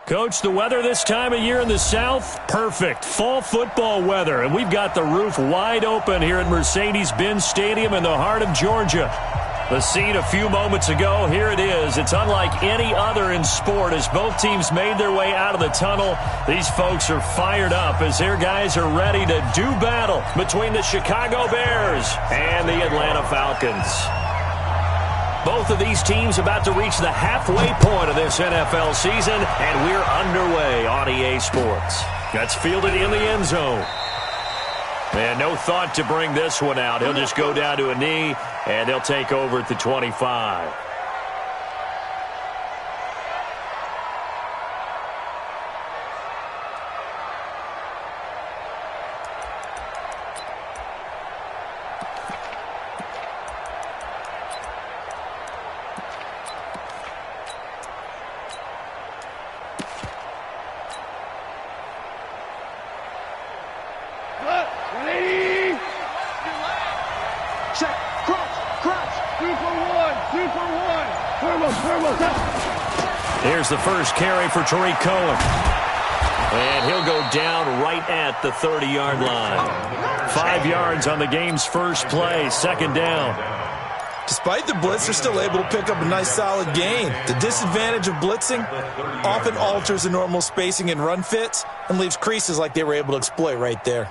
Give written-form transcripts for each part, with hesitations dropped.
Coach, the weather this time of year in the South, perfect. Fall football weather, and we've got the roof wide open here at Mercedes-Benz Stadium in the heart of Georgia. The scene a few moments ago, here it is. It's unlike any other in sport as both teams made their way out of the tunnel. These folks are fired up as their guys are ready to do battle between the Chicago Bears and the Atlanta Falcons. Both of these teams about to reach the halfway point of this NFL season, and we're underway on EA Sports. That's fielded in the end zone. And no thought to bring this one out. He'll just go down to a knee, and they'll take over at the 25. Here's the first carry for Tariq Cohen. And he'll go down right at the 30-yard line. 5 yards on the game's first play, second down. Despite the blitz, they're still able to pick up a nice solid gain. The disadvantage of blitzing often alters the normal spacing and run fits and leaves creases like they were able to exploit right there.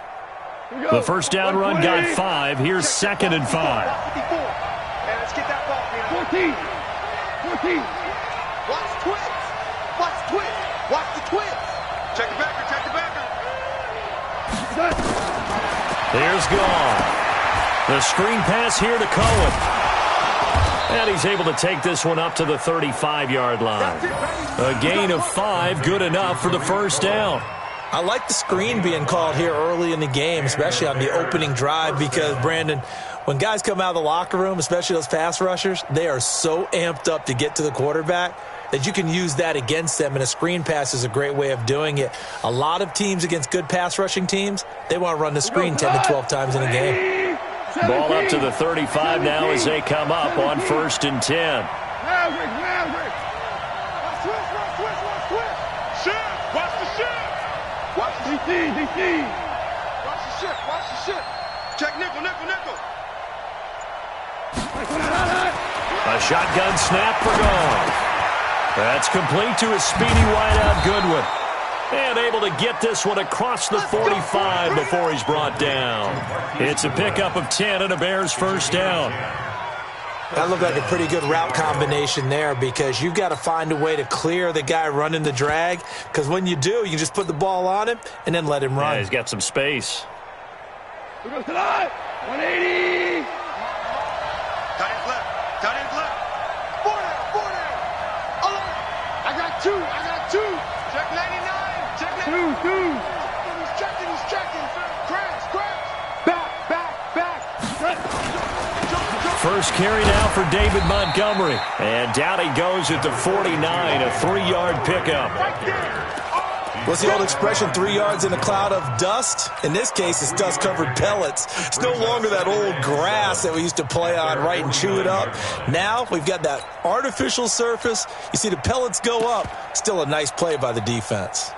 The first down run got 5. Here's second and 5. Let's get that ball, 14. Watch the twist. Watch the twist. Watch the twist. Check the backer. Check the backer. There's gone. The screen pass here to Cohen. And he's able to take this one up to the 35-yard line. A gain of 5, good enough for the first down. I like the screen being called here early in the game, especially on the opening drive, because, Brandon, when guys come out of the locker room, especially those pass rushers, they are so amped up to get to the quarterback that you can use that against them, and a screen pass is a great way of doing it. A lot of teams against good pass rushing teams, they want to run the screen 10 to 12 times in a game. Ball up to the 35 now as they come up on 1st and 10. Watch the ship. Check nickel. A shotgun snap for Goff. That's complete to a speedy wideout Goodwin. And able to get this one across the 45 before he's brought down. It's a pickup of 10 and a Bears first down. That looked like a pretty good route combination there, because you've got to find a way to clear the guy running the drag, because when you do, you can just put the ball on him and then let him run. Yeah, he's got some space. 180. Tight end left. Four down. I got two. Check 99. Check 99. Two. He's checking. Crash. Back. First carry now for David Montgomery. And down he goes at the 49, a 3-yard pickup. What's the old expression, 3 yards in a cloud of dust? In this case, it's dust-covered pellets. It's no longer that old grass that we used to play on, right, and chew it up. Now we've got that artificial surface. You see the pellets go up. Still a nice play by the defense.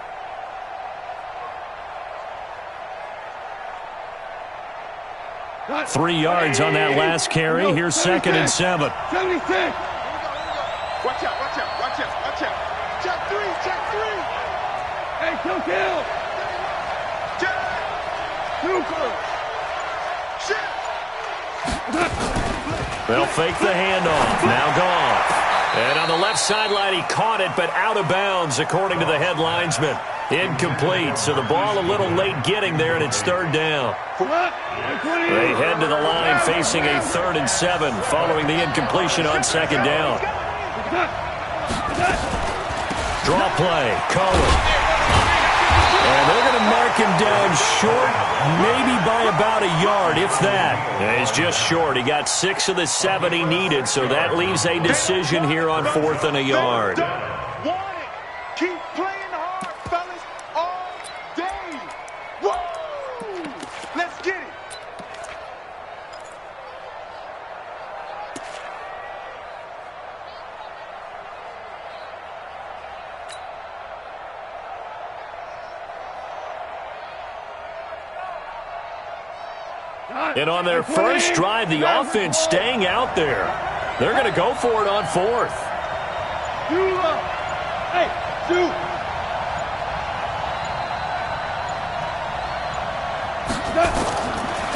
Three yards on that last carry. Here's 2nd and 7. 76. Watch out. Check three. Hey, kill. Check. Super. Shit. They'll fake the handoff. Now Goff. And on the left sideline, he caught it, but out of bounds, according to the head linesman. Incomplete, so the ball a little late getting there, and it's 3rd down. They head to the line facing a 3rd and 7 following the incompletion on 2nd down. Draw play, Cohen. And they're going to mark him down short, maybe by about a yard, if that. And he's just short. He got 6 of the 7 he needed, so that leaves a decision here on 4th and a yard. Keep playing hard, fellas, all day. Woo! Let's get it. And on their first drive, the offense staying out there. They're going to go for it on fourth.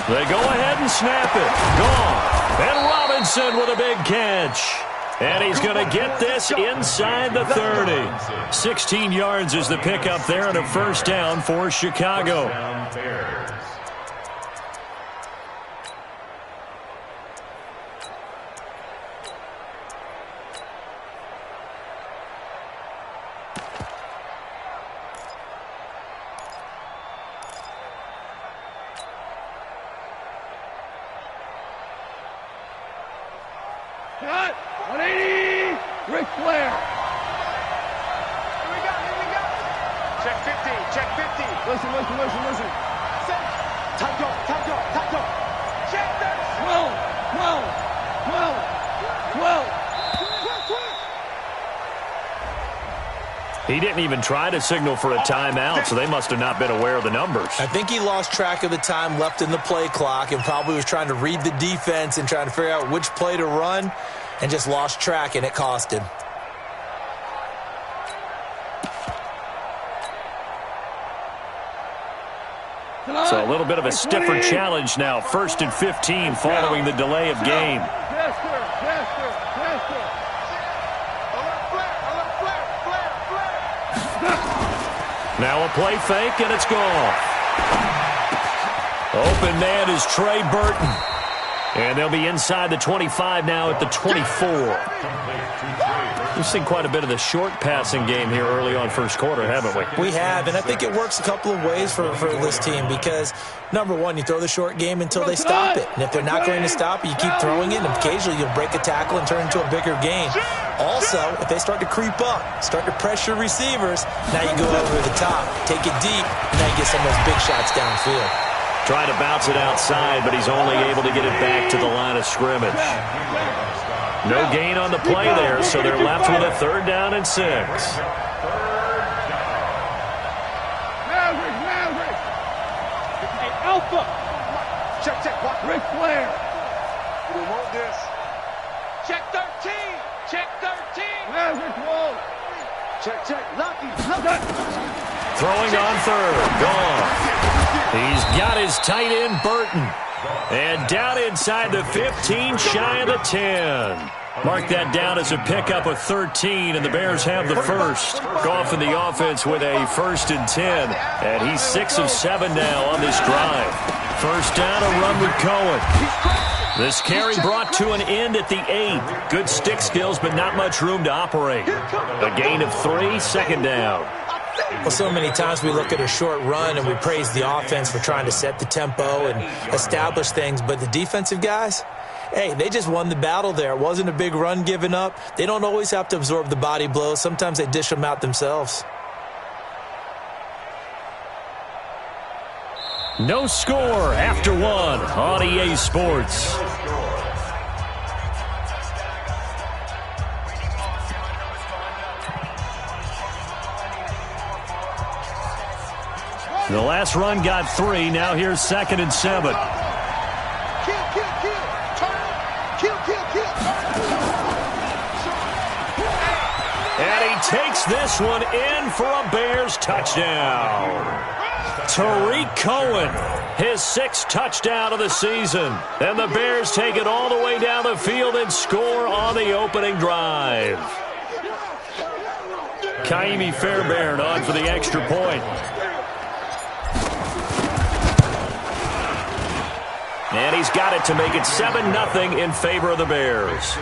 They go ahead and snap it. Gone. And Robinson with a big catch. And he's going to get this inside the 30. 16 yards is the pickup there and a first down for Chicago. Cut! 180! Ric Flair! Here we go! Check 50, check 50. Listen. Time go. Check this! 12. He didn't even try to signal for a timeout, so they must have not been aware of the numbers. I think he lost track of the time left in the play clock and probably was trying to read the defense and trying to figure out which play to run and just lost track, and it cost him. So a little bit of a stiffer challenge now. 1st and 15 following the delay of game. Now a play fake, and it's gone. Open man is Trey Burton. And they'll be inside the 25 now at the 24. We've seen quite a bit of the short passing game here early on first quarter, haven't we? We have, and I think it works a couple of ways for this team because, number one, you throw the short game until they stop it. And if they're not going to stop it, you keep throwing it, and occasionally you'll break a tackle and turn it into a bigger game. Also, if they start to creep up, start to pressure receivers, now you go over the top, take it deep, and now you get some of those big shots downfield. Trying to bounce it outside, but he's only able to get it back to the line of scrimmage. No gain on the play there, so they're left with a 3rd down and 6. Maverick. Hey, Alpha. Check. What? Ric Flair. We want this. Check 13. Maverick wall. Check. Lucky. Throwing on 3rd. Gone. He's got his tight end, Burton. And down inside the 15, shy of the 10. Mark that down as a pickup of 13, and the Bears have the first. Goff in the offense with a 1st and 10. And he's 6 of 7 now on this drive. First down, a run with Cohen. This carry brought to an end at the 8. Good stick skills, but not much room to operate. A gain of 3, 2nd down. Well, so many times we look at a short run and we praise the offense for trying to set the tempo and establish things, but the defensive guys, hey, they just won the battle there. It wasn't a big run given up. They don't always have to absorb the body blows. Sometimes they dish them out themselves. No score after 1 on EA Sports. The last run got 3. Now here's 2nd and 7. And he takes this one in for a Bears touchdown. Tariq Cohen, his 6th touchdown of the season. And the Bears take it all the way down the field and score on the opening drive. Kaimi Fairbairn on for the extra point. And he's got it to make it 7-0 in favor of the Bears.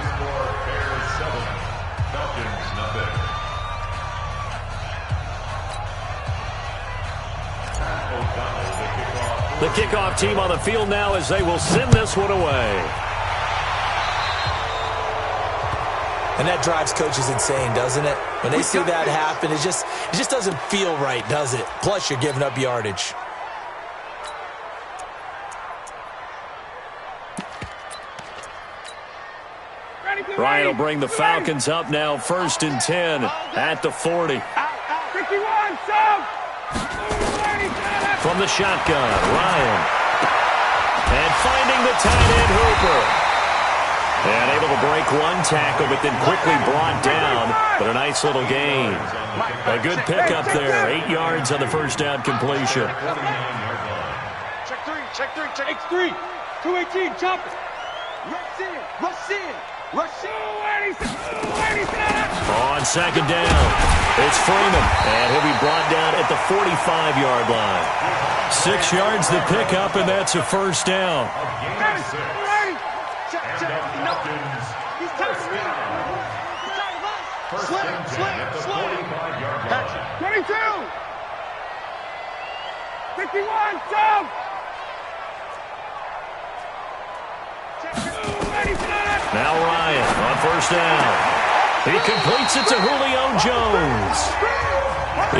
The kickoff team on the field now as they will send this one away. And that drives coaches insane, doesn't it? When they see that happen, it just doesn't feel right, does it? Plus, you're giving up yardage. Ryan will bring the Falcons up now, 1st and 10 at the 40. From the shotgun, Ryan. And finding the tight end Hooper. And able to break one tackle, but then quickly brought down. But a nice little gain. A good pickup there. 8 yards on the first down completion. Check three, check three, check X3, 218, chop it. Rush in, rush in, rush in. On second down, it's Freeman. And he'll be brought down at the 45-yard line. 6 yards the pickup, and that's a first down. Check, check, enough. He's tired of me. He's tired of us. Slam. Action. 22, 51, jump. Now Ryan on first down. He completes it to Julio Jones.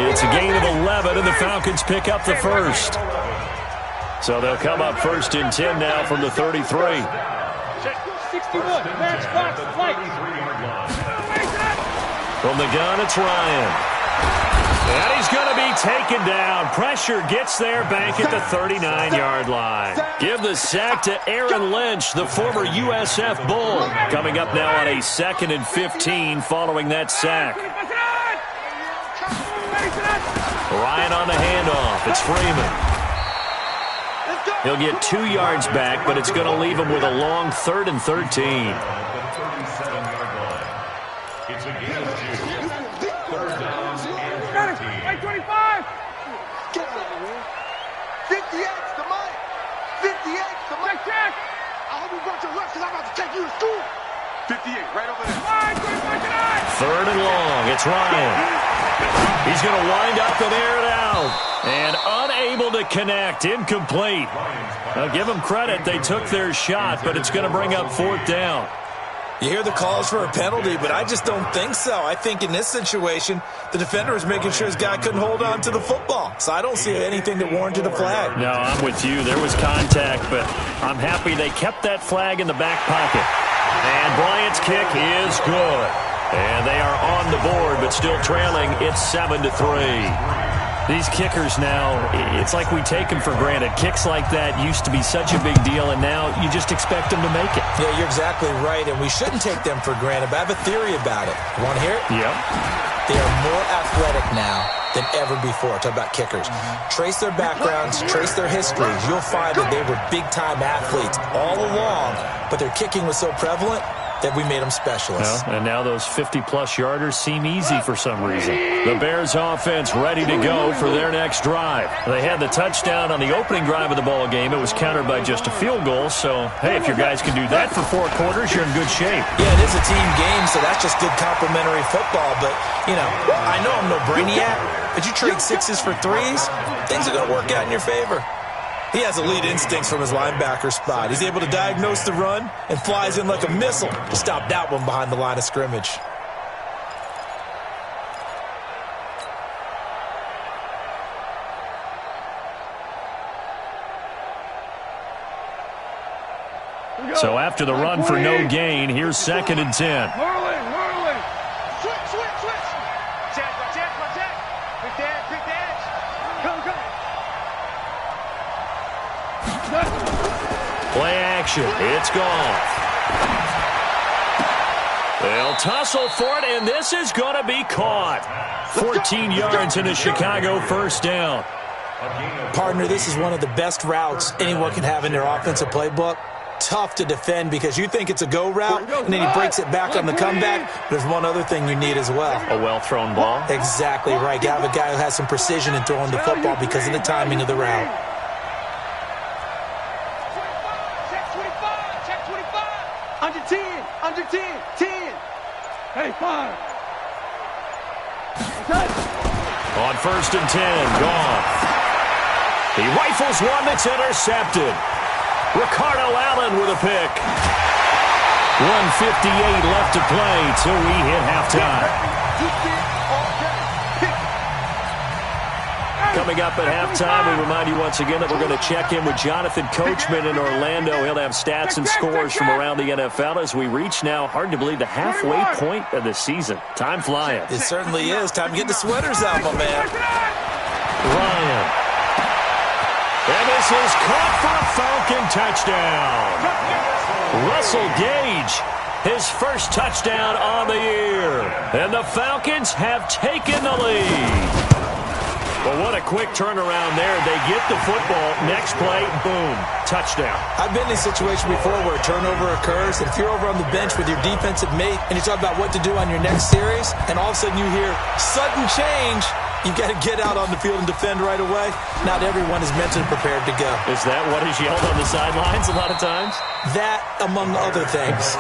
It's a gain of 11, and the Falcons pick up the first. So they'll come up first and 10 now from the 33. 61, match box, flight. From the gun, it's Ryan. And he's going to be taken down. Pressure gets there back at the 39-yard line. Give the sack to Aaron Lynch, the former USF Bull. Coming up now on a 2nd and 15 following that sack. Ryan on the handoff. It's Freeman. He'll get 2 yards back, but it's going to leave him with a long 3rd and 13. It's a gain of 2. 3rd down and 13. 25. Get out of here. 58's the mic. 58's the mic. Check. I hope you brought your left because I'm about to take you to school. 58, right over there. 3rd and long. It's Ryan. He's going to wind up and air it out. And unable to connect. Incomplete. Now give them credit. They took their shot, but it's going to bring up 4th down. You hear the calls for a penalty, but I just don't think so. I think in this situation, the defender was making sure his guy couldn't hold on to the football. So I don't see anything that warranted a flag. No, I'm with you. There was contact, but I'm happy they kept that flag in the back pocket. And Bryant's kick is good. And they are on the board, but still trailing. It's 7-3. These kickers now, it's like we take them for granted. Kicks like that used to be such a big deal, and now you just expect them to make it. Yeah, you're exactly right, and we shouldn't take them for granted, but I have a theory about it. You want to hear it? Yep. They are more athletic now than ever before. Talk about kickers. Trace their backgrounds, trace their histories. You'll find that they were big-time athletes all along, but their kicking was so prevalent that we made them specialists. Well, and now those 50-plus yarders seem easy for some reason. The Bears offense ready to go for their next drive. They had the touchdown on the opening drive of the ball game. It was countered by just a field goal. So, hey, if your guys can do that for 4 quarters, you're in good shape. Yeah, it is a team game, so that's just good complimentary football. But, you know, I know I'm no brainiac, but you trade 6s for 3s, things are going to work out in your favor. He has elite instincts from his linebacker spot. He's able to diagnose the run and flies in like a missile to stop that one behind the line of scrimmage. So after the run for no gain, here's 2nd and 10. Whirling. Switch. Check. Pick the edge. Go. Play action. It's gone. They'll tussle for it, and this is going to be caught. 14 yards in a Chicago first down. Partner, this is one of the best routes anyone can have in their offensive playbook. Tough to defend because you think it's a go route, and then he breaks it back on the comeback. There's one other thing you need as well. A well-thrown ball. Exactly right. You have a guy who has some precision in throwing the football because of the timing of the route. Check 25. Under 10. 10. Hey, 5. On 1st and 10, gone. He rifles one that's intercepted. Ricardo Allen with a pick. 1:58 left to play till we hit halftime. Coming up at halftime, we remind you once again that we're going to check in with Jonathan Coachman in Orlando. He'll have stats and scores from around the NFL as we reach now, hard to believe, the halfway point of the season. Time flying. It certainly is. Time to get the sweaters out, my man. Ryan. And This is caught for a Falcon touchdown. Russell Gage, his first touchdown on the year. And the Falcons have taken the lead. Well, what a quick turnaround there. They get the football. Next play, boom, touchdown. I've been in a situation before where a turnover occurs, and if you're over on the bench with your defensive mate and you talk about what to do on your next series, and all of a sudden you hear sudden change, you've got to get out on the field and defend right away. Not everyone is mentally prepared to go. Is that what is yelled on the sidelines a lot of times? That, among other things.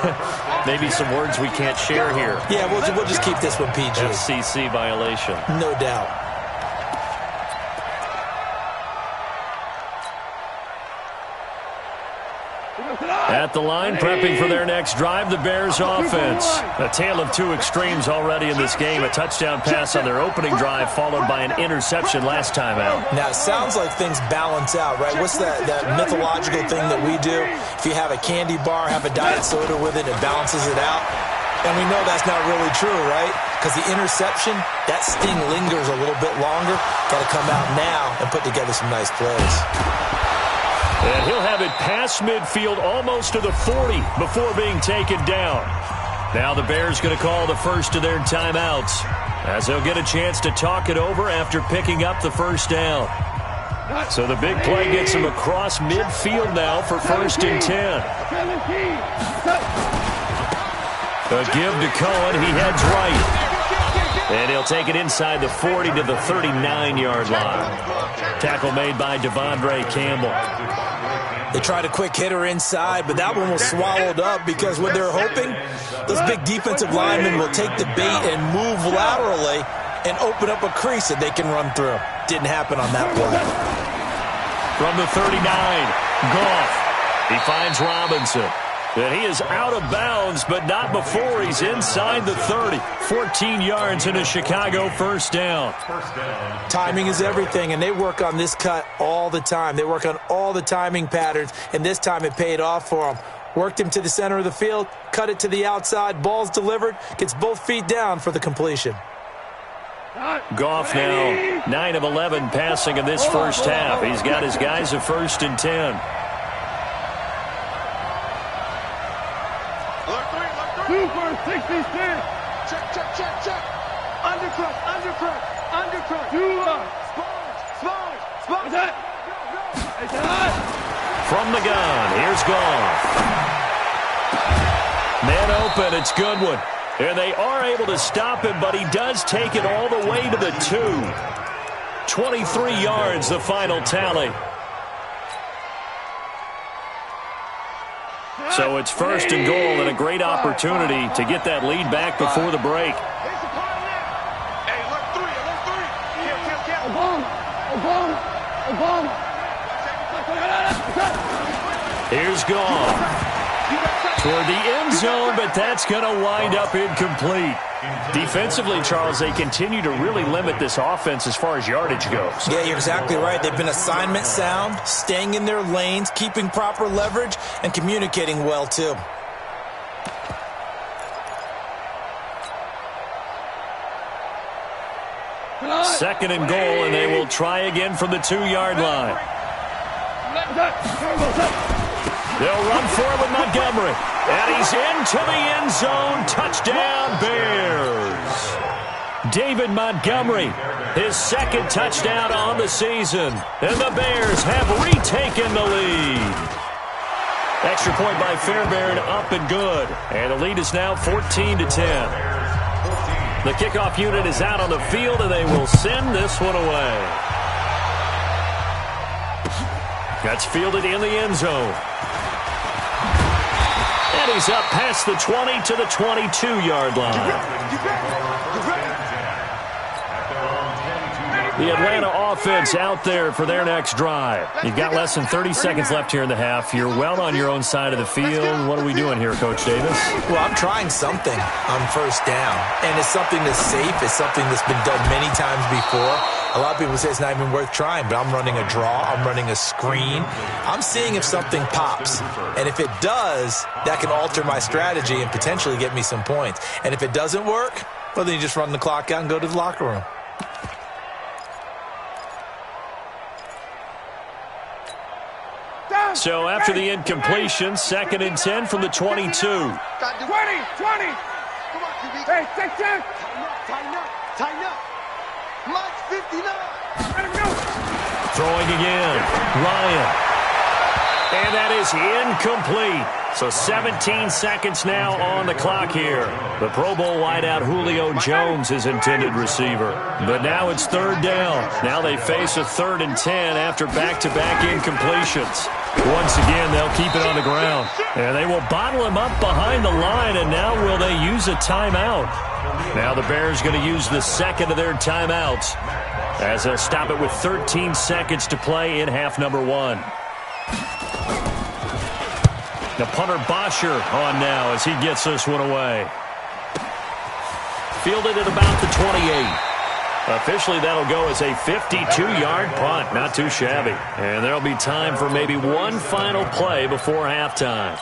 Maybe some words we can't share here. Yeah, we'll just keep this one PG. FCC violation. No doubt. At the line, prepping for their next drive, the Bears offense. A tale of two extremes already in this game. A touchdown pass on their opening drive, followed by an interception last time out. Now, it sounds like things balance out, right? What's that mythological thing that we do? If you have a candy bar, have a diet soda with it, it balances it out. And we know that's not really true, right? Because the interception, that sting lingers a little bit longer. Got to come out now and put together some nice plays. And he'll have it past midfield almost to the 40 before being taken down. Now the Bears going to call the first of their timeouts as they'll get a chance to talk it over after picking up the first down. So the big play gets him across midfield now for 1st and 10. A give to Cohen. He heads right. And he'll take it inside the 40 to the 39-yard line. Tackle made by Devondre Campbell. They tried a quick hitter inside, but that one was swallowed up because what they're hoping, those big defensive linemen will take the bait and move laterally and open up a crease that they can run through. Didn't happen on that play. From the 39, Goff. He finds Robinson. And he is out of bounds, but not before he's inside the 30. 14 yards and a Chicago first down. Timing is everything, and they work on this cut all the time. They work on all the timing patterns, and this time it paid off for them. Worked him to the center of the field, cut it to the outside, ball's delivered, gets both feet down for the completion. Goff now 9 of 11 passing in this first half. He's got his guys at 1st and 10. 2 for 66. Check. Undercut. 2 up. Spot. From the gun, here's Goff. Man open, it's Goodwin. And they are able to stop him, but he does take it all the way to the 2. 23 yards, the final tally. So it's 1st and goal and a great opportunity to get that lead back before the break. Hey, look three. Here's Goff. Toward the end zone, but that's going to wind up incomplete. Defensively, Charles, they continue to really limit this offense as far as yardage goes. Yeah, you're exactly right. They've been assignment sound, staying in their lanes, keeping proper leverage, and communicating well, too. Second and goal, and they will try again from the 2-yard line. They'll run for it with Montgomery. And he's into the end zone. Touchdown, Bears. David Montgomery, his 2nd touchdown on the season. And the Bears have retaken the lead. Extra point by Fairbairn, up and good. And the lead is now 14-10. The kickoff unit is out on the field, and they will send this one away. That's fielded in the end zone. And he's up past the 20 to the 22-yard line. The Atlanta offense out there for their next drive. You've got less than 30 seconds left here in the half. You're well on your own side of the field. What are we doing here, Coach Davis? Well, I'm trying something on 1st down, and it's something that's safe. It's something that's been done many times before. A lot of people say it's not even worth trying, but I'm running a draw. I'm running a screen. I'm seeing if something pops, and if it does, that can alter my strategy and potentially get me some points. And if it doesn't work, well, then you just run the clock out and go to the locker room. So after the incompletion, 2nd and 10 from the 22. 20. Hey, check. Tighten up. Mike's 59. Throwing again. Ryan. And that is incomplete. So 17 seconds now on the clock here. The Pro Bowl wideout Julio Jones is intended receiver. But now it's 3rd down. Now they face a 3rd and 10 after back-to-back incompletions. Once again, they'll keep it on the ground. And they will bottle him up behind the line, and now will they use a timeout? Now the Bears going to use the 2nd of their timeouts as they'll stop it with 13 seconds to play in half number 1. The punter Bosher on now as he gets this one away. Fielded at about the 28. Officially, that'll go as a 52-yard punt. Not too shabby. And there'll be time for maybe one final play before halftime.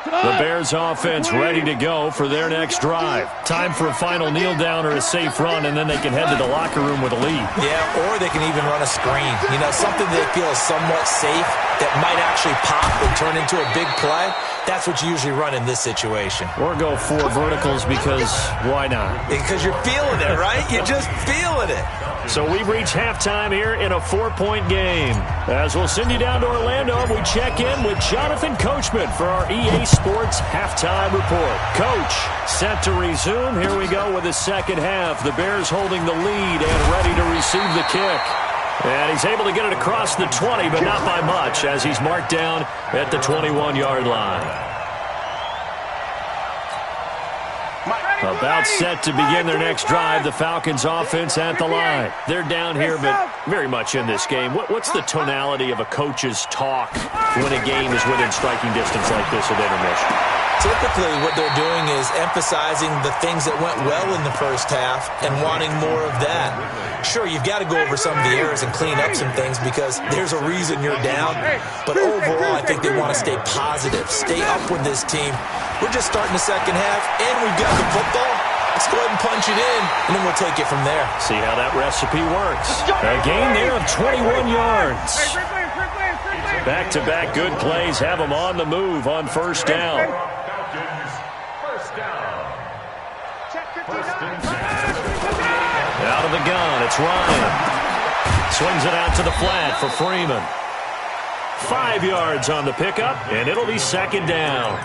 The Bears offense ready to go for their next drive. Time for a final kneel down or a safe run, and then they can head to the locker room with a lead. Yeah, or they can even run a screen. You know, something they feel is somewhat safe that might actually pop and turn into a big play. That's what you usually run in this situation. Or go 4 verticals because why not? Because you're feeling it, right? You're just feeling it. So we've reached halftime here in a 4-point game. As we'll send you down to Orlando, we check in with Jonathan Coachman for our EA Sports Halftime Report. Coach, set to resume. Here we go with the second half. The Bears holding the lead and ready to receive the kick. And he's able to get it across the 20, but not by much, as he's marked down at the 21-yard line. About set to begin their next drive, the Falcons offense at the line. They're down here, but very much in this game. What's the tonality of a coach's talk when a game is within striking distance like this with intermission? Typically, what they're doing is emphasizing the things that went well in the first half and wanting more of that. Sure, you've got to go over some of the errors and clean up some things because there's a reason you're down. But overall, I think they want to stay positive, stay up with this team. We're just starting the second half, and we've got the football. Let's go ahead and punch it in, and then we'll take it from there. See how that recipe works. A gain there of 21 yards. Back-to-back good plays have them on the move on first down. Out of the gun, it's Ryan. Swings it out to the flat for Freeman. 5 yards on the pickup, and it'll be second down.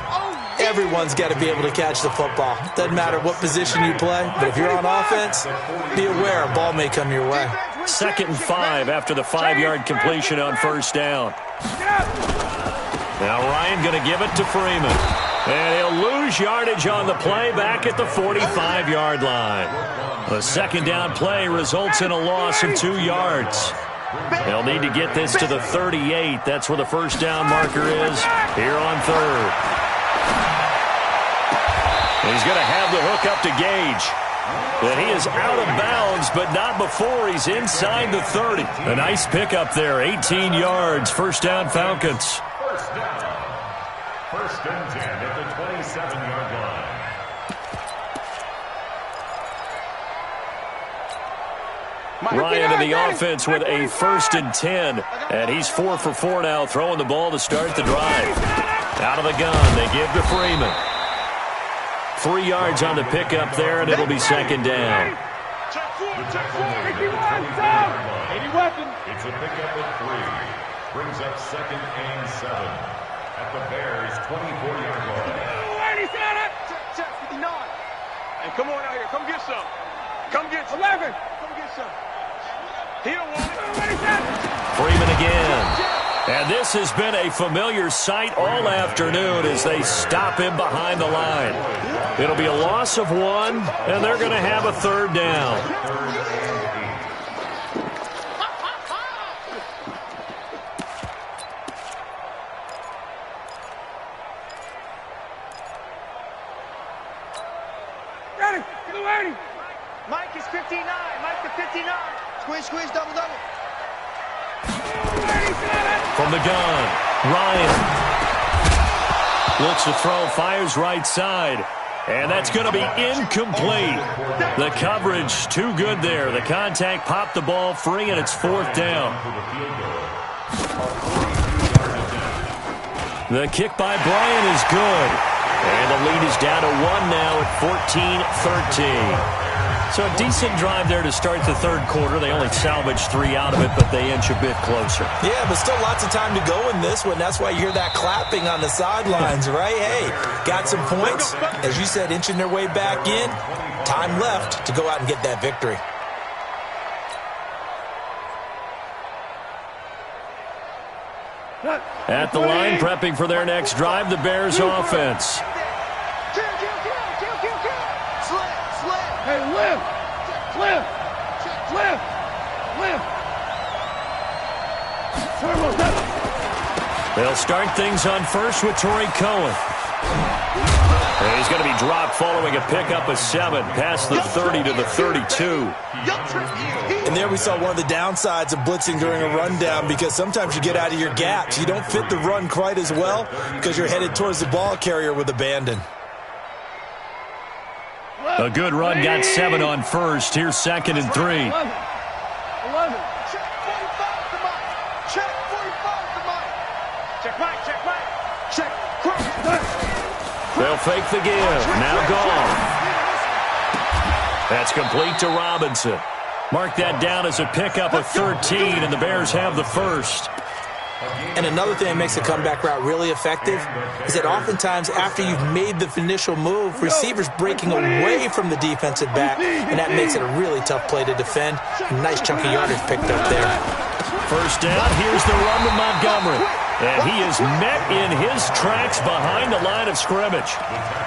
Everyone's got to be able to catch the football. Doesn't matter what position you play, but if you're on offense, be aware a ball may come your way. 2nd and 5 after the 5-yard completion on first down. Now Ryan going to give it to Freeman. And he'll lose yardage on the play back at the 45-yard line. The second down play results in a loss of 2 yards. They'll need to get this to the 38. That's where the first down marker is here on 3rd. He's going to have the hook up to Gage. And he is out of bounds, but not before he's inside the 30. A nice pickup there, 18 yards, first down Falcons. First and 10 at the 27-yard line. Ryan to the offense with a 1st and 10. And he's 4 for 4 now, throwing the ball to start the drive. Out of the gun, they give to Freeman. 3 yards on the pickup there, and it'll be second down. It's a pickup of 3. Brings up 2nd and 7 at the Bears' 24-yard line. Check 59. And come on out here. Come get some. Come get some. 11. Come get some. He don't want it. Freeman again. And this has been a familiar sight all afternoon as they stop him behind the line. It'll be a loss of 1, and they're going to have a 3rd down. Mike is 59. Mike to 59. Squish, double. From the gun, Ryan looks to throw, fires right side, and that's going to be incomplete. The coverage too good there. The contact popped the ball free, and it's 4th down. The kick by Bryant is good. And the lead is down to 1 now at 14-13. So a decent drive there to start the third quarter. They only salvaged 3 out of it, but they inch a bit closer. Yeah, but still lots of time to go in this one. That's why you hear that clapping on the sidelines, right? Hey, got some points. As you said, inching their way back in. Time left to go out and get that victory. At the line, prepping for their next drive, the Bears offense. Hey, lift! Lift! Lift! Lift! They'll start things on first with Torrey Cohen. And he's going to be dropped following a pickup of 7 past the 30 to the 32. And there we saw one of the downsides of blitzing during a rundown, because sometimes you get out of your gaps. You don't fit the run quite as well because you're headed towards the ball carrier with abandon. A good run got 7 on first. Here's 2nd and 3. 11. Check 45 to Mike. Check 45 to Mike. Check Mike. Check Mike. Check Mike. They'll fake the give. Now gone. That's complete to Robinson. Mark that down as a pickup of 13, and the Bears have the first. And another thing that makes a comeback route really effective is that oftentimes after you've made the initial move, receivers breaking away from the defensive back, and that makes it a really tough play to defend. A nice chunk of yardage picked up there. First down, here's the run to Montgomery. And he is met in his tracks behind the line of scrimmage.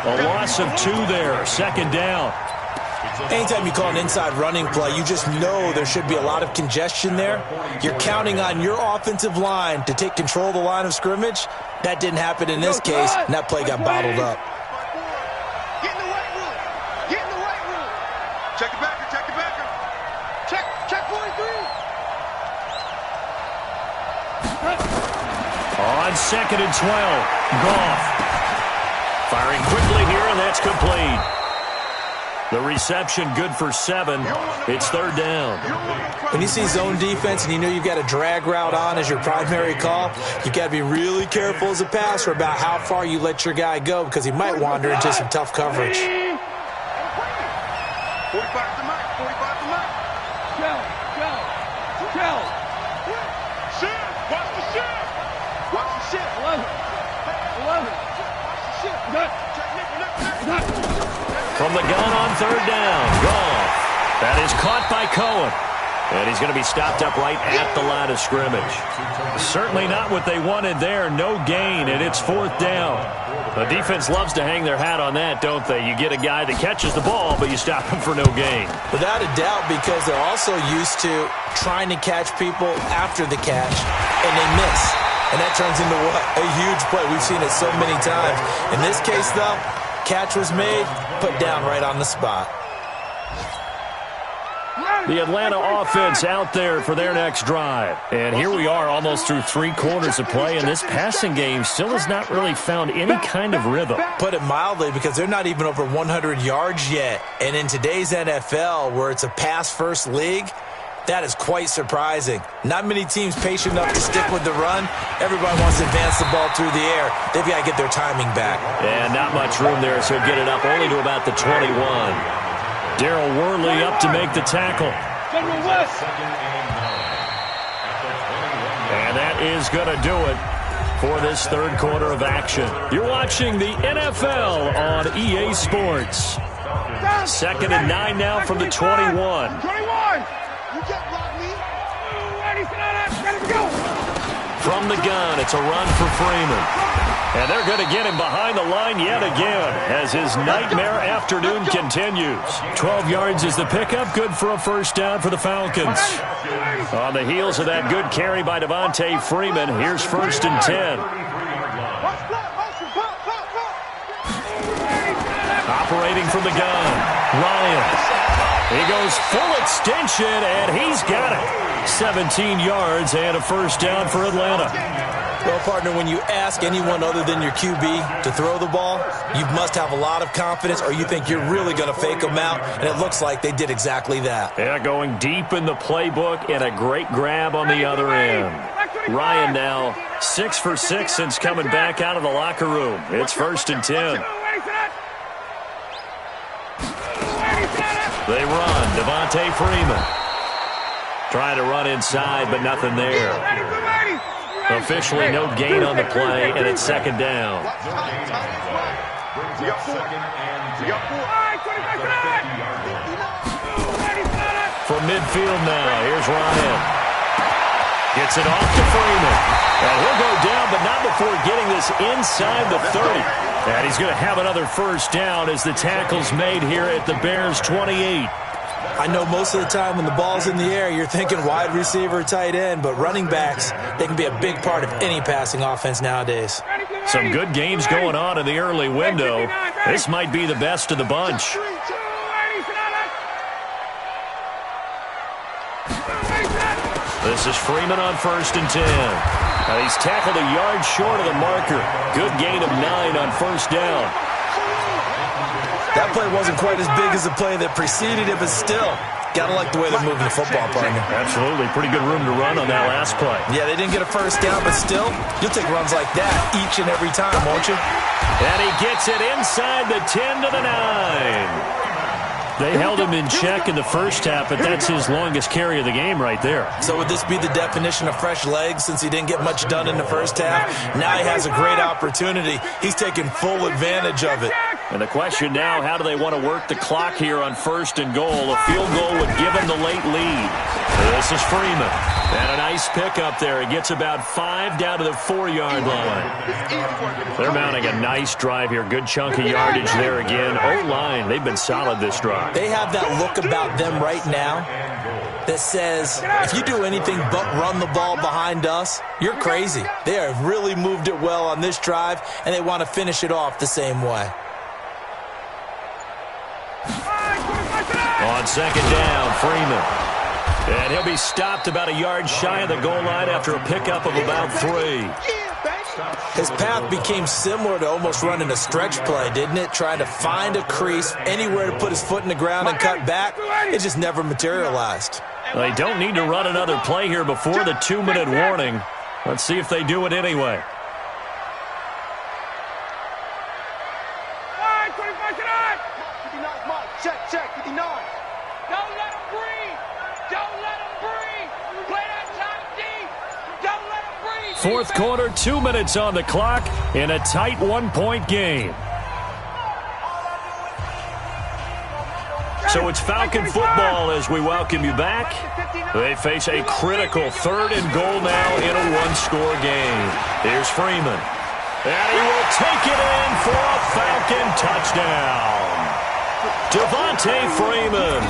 A loss of 2 there, 2nd down. Anytime you call an inside running play, you just know there should be a lot of congestion there. You're counting on your offensive line to take control of the line of scrimmage. That didn't happen in this case, and that play got bottled up. Get in the right room. Get in the right room. Check the backer. Check the backer. Check 43. On 2nd and 12, Goff. Firing quickly here, and that's complete. The reception good for 7. It's 3rd down. When you see zone defense and you know you've got a drag route on as your primary call, you've got to be really careful as a passer about how far you let your guy go, because he might wander into some tough coverage. 45 to Mike. 45 to Mike. Shell! Shift. Watch the shift. Watch the shift. 11. Watch the shift. Check Nick. From the gun on 3rd down, Goff. That is caught by Cohen. And he's going to be stopped up right at the line of scrimmage. Certainly not what they wanted there. No gain, and it's 4th down. The defense loves to hang their hat on that, don't they? You get a guy that catches the ball, but you stop him for no gain. Without a doubt, because they're also used to trying to catch people after the catch, and they miss. And that turns into what? A huge play. We've seen it so many times. In this case, though, catch was made, put down right on the spot. The Atlanta offense out there for their next drive. And here we are almost through 3 quarters of play, and this passing game still has not really found any kind of rhythm. Put it mildly, because they're not even over 100 yards yet. And in today's NFL, where it's a pass-first league, that is quite surprising. Not many teams patient enough to stick with the run. Everybody wants to advance the ball through the air. They've got to get their timing back. And not much room there, so get it up only to about the 21. Darryl Worley up to make the tackle. And that is going to do it for this 3rd quarter of action. You're watching the NFL on EA Sports. 2nd and 9 now from the 21. From the gun, it's a run for Freeman. And they're going to get him behind the line yet again as his nightmare afternoon continues. 12 yards is the pickup, good for a 1st down for the Falcons. On the heels of that good carry by Devontae Freeman, here's 1st and 10. Operating from the gun, Ryan. He goes full extension, and he's got it. 17 yards and a 1st down for Atlanta. Well, partner, when you ask anyone other than your QB to throw the ball, you must have a lot of confidence, or you think you're really going to fake them out, and it looks like they did exactly that. Yeah, going deep in the playbook and a great grab on the other end. Ryan now 6 for 6 since coming back out of the locker room. It's 1st and 10. They run. Devontae Freeman. Trying to run inside, but nothing there. Officially no gain on the play, and it's 2nd down. From midfield now, here's Ryan. Gets it off to Freeman. And he'll go down, but not before getting this inside the 30. And he's going to have another 1st down as the tackle's made here at the Bears' 28. I know most of the time when the ball's in the air, you're thinking wide receiver, tight end, but running backs, they can be a big part of any passing offense nowadays. Some good games going on in the early window. This might be the best of the bunch. This is Freeman on 1st and 10. And he's tackled a yard short of the marker. Good gain of 9 on 1st down. That play wasn't quite as big as the play that preceded it, but still, gotta like the way they're moving the football, partner. Absolutely. Pretty good room to run on that last play. Yeah, they didn't get a 1st down, but still, you'll take runs like that each and every time, won't you? And he gets it inside the 10 to the 9. They held him in check in the 1st half, but that's his longest carry of the game right there. So would this be the definition of fresh legs since he didn't get much done in the 1st half? Now he has a great opportunity. He's taking full advantage of it. And the question now, how do they want to work the clock here on 1st and goal? A field goal would give them the late lead. This is Freeman. And a nice pickup there. He gets about 5 down to the 4-yard line. They're mounting a nice drive here. Good chunk of yardage there again. O-line, they've been solid this drive. They have that look about them right now that says, if you do anything but run the ball behind us, you're crazy. They have really moved it well on this drive, and they want to finish it off the same way. On 2nd down, Freeman. And he'll be stopped about a yard shy of the goal line after a pickup of about 3. His path became similar to almost running a stretch play, didn't it? Trying to find a crease, anywhere to put his foot in the ground and cut back. It just never materialized. They don't need to run another play here before the 2-minute warning. Let's see if they do it anyway. Check, 59. Don't let him breathe. Don't let him breathe. Play that time deep. Don't let him breathe. 4th quarter, 2 minutes on the clock in a tight 1-point game. So it's Falcon football as we welcome you back. They face a critical 3rd and goal now in a 1-score game. Here's Freeman. And he will take it in for a Falcon touchdown. Devontae Freeman,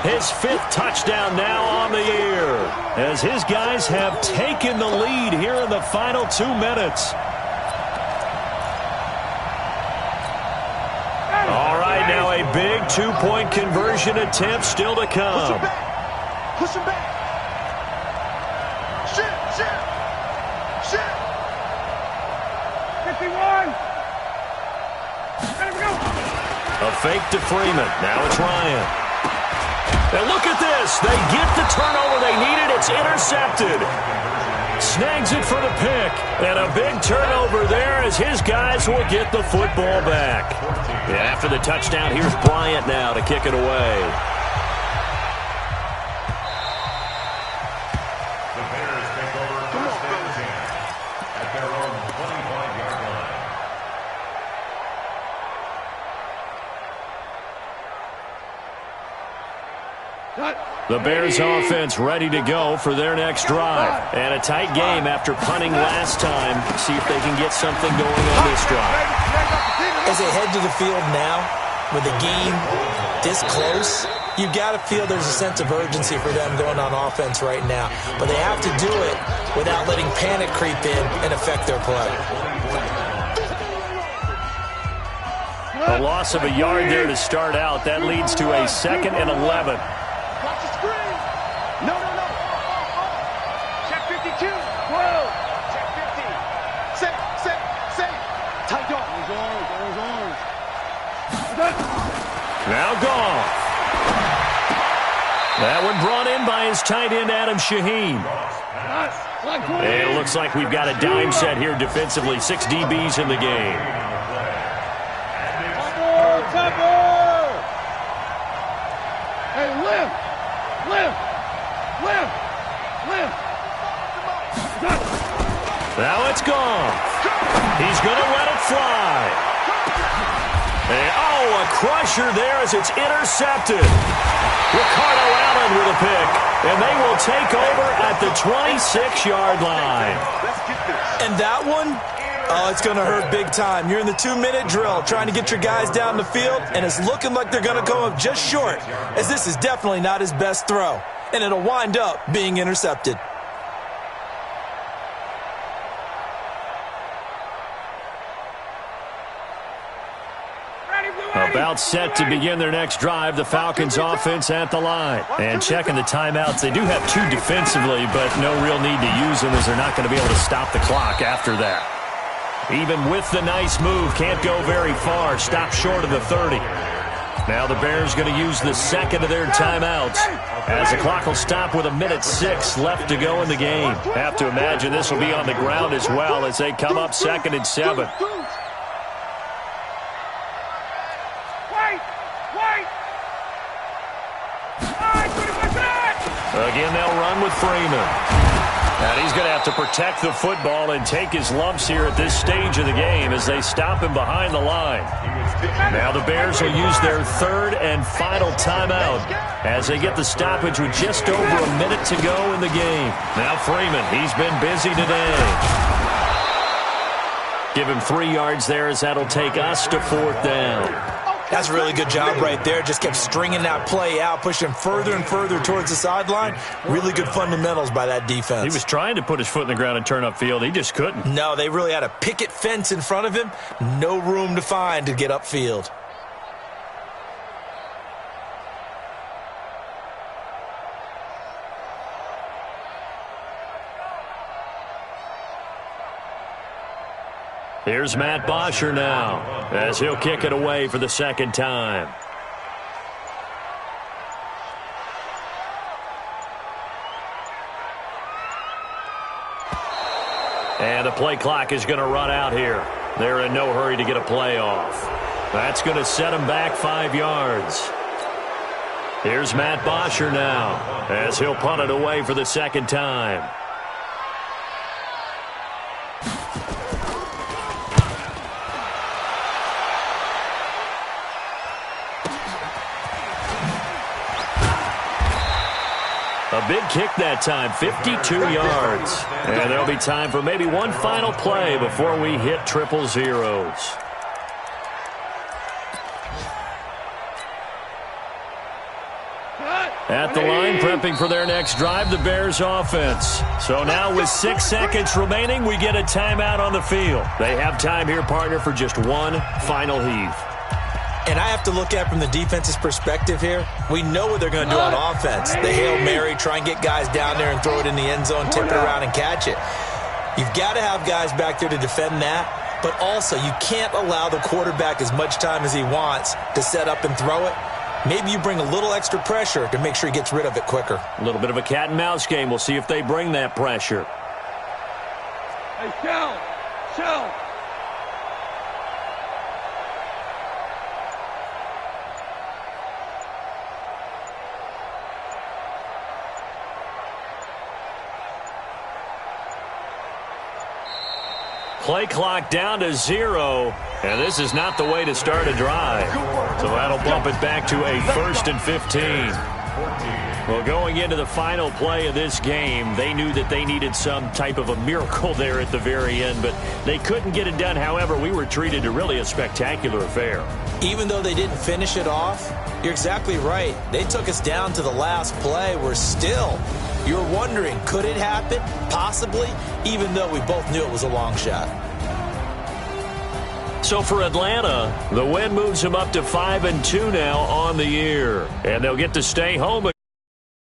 his 5th touchdown now on the year, as his guys have taken the lead here in the final 2 minutes. All right, now a big 2-point conversion attempt still to come. Push him back. Push him back. Shit. 51. There we go. A fake to Freeman. Now it's Ryan. And look at this. They get the turnover they needed. It's intercepted. Snags it for the pick. And a big turnover there as his guys will get the football back. And after the touchdown, here's Bryant now to kick it away. The Bears take over first and 10 at their own 25-yard line. The Bears offense ready to go for their next drive. And a tight game after punting last time. See if they can get something going on this drive. As they head to the field now, with the game this close, you've got to feel there's a sense of urgency for them going on offense right now. But they have to do it without letting panic creep in and affect their play. A loss of a yard there to start out. That leads to a 2nd and 11. Watch the screen. No. Check 52. Whoa. Check 50. Safe. Tight dog. Now Goff. That one brought in by his tight end, Adam Shaheen. And it looks like we've got a dime set here defensively. 6 DBs in the game. Hey, lift! Now it's gone. He's going to let it fly. And, oh, a crusher there as it's intercepted. Ricardo Allen with a pick. And they will take over at the 26-yard line. And that one, oh, it's going to hurt big time. You're in the 2-minute drill trying to get your guys down the field, and it's looking like they're going to come up just short, as this is definitely not his best throw. And it'll wind up being intercepted. About set to begin their next drive, the Falcons offense at the line. And checking the timeouts, they do have 2 defensively, but no real need to use them as they're not going to be able to stop the clock after that. Even with the nice move, can't go very far, stop short of the 30. Now the Bears going to use the second of their timeouts as the clock will stop with 1:06 left to go in the game. Have to imagine this will be on the ground as well as they come up 2nd and 7. Again, they'll run with Freeman. And he's going to have to protect the football and take his lumps here at this stage of the game as they stop him behind the line. Now the Bears will use their 3rd and final timeout as they get the stoppage with just over a minute to go in the game. Now Freeman, he's been busy today. Give him 3 yards there as that'll take us to 4th down. That's a really good job right there. Just kept stringing that play out, pushing further and further towards the sideline. Really good fundamentals by that defense. He was trying to put his foot in the ground and turn upfield. He just couldn't. No, they really had a picket fence in front of him. No room to find to get upfield. Here's Matt Bosher now as he'll kick it away for the 2nd time. And the play clock is going to run out here. They're in no hurry to get a play off. That's going to set them back 5 yards. Here's Matt Bosher now as he'll punt it away for the 2nd time. A big kick that time, 52 yards. And there'll be time for maybe one final play before we hit 000. At the line, prepping for their next drive, the Bears offense. So now with 6 seconds remaining, we get a timeout on the field. They have time here, partner, for just one final heave. And I have to look at it from the defense's perspective here. We know what they're going to do on offense. The Hail Mary, try and get guys down there and throw it in the end zone, tip it around and catch it. You've got to have guys back there to defend that, but also you can't allow the quarterback as much time as he wants to set up and throw it. Maybe you bring a little extra pressure to make sure he gets rid of it quicker. A little bit of a cat and mouse game. We'll see if they bring that pressure. Hey, Shell. Play clock down to 0, and this is not the way to start a drive. So that'll bump it back to a 1st and 15. Well, going into the final play of this game, they knew that they needed some type of a miracle there at the very end, but they couldn't get it done. However, we were treated to really a spectacular affair. Even though they didn't finish it off, you're exactly right. They took us down to the last play. We're still, you're wondering, could it happen? Possibly, even though we both knew it was a long shot. So for Atlanta, the win moves them up to 5-2 now on the year, and they'll get to stay home.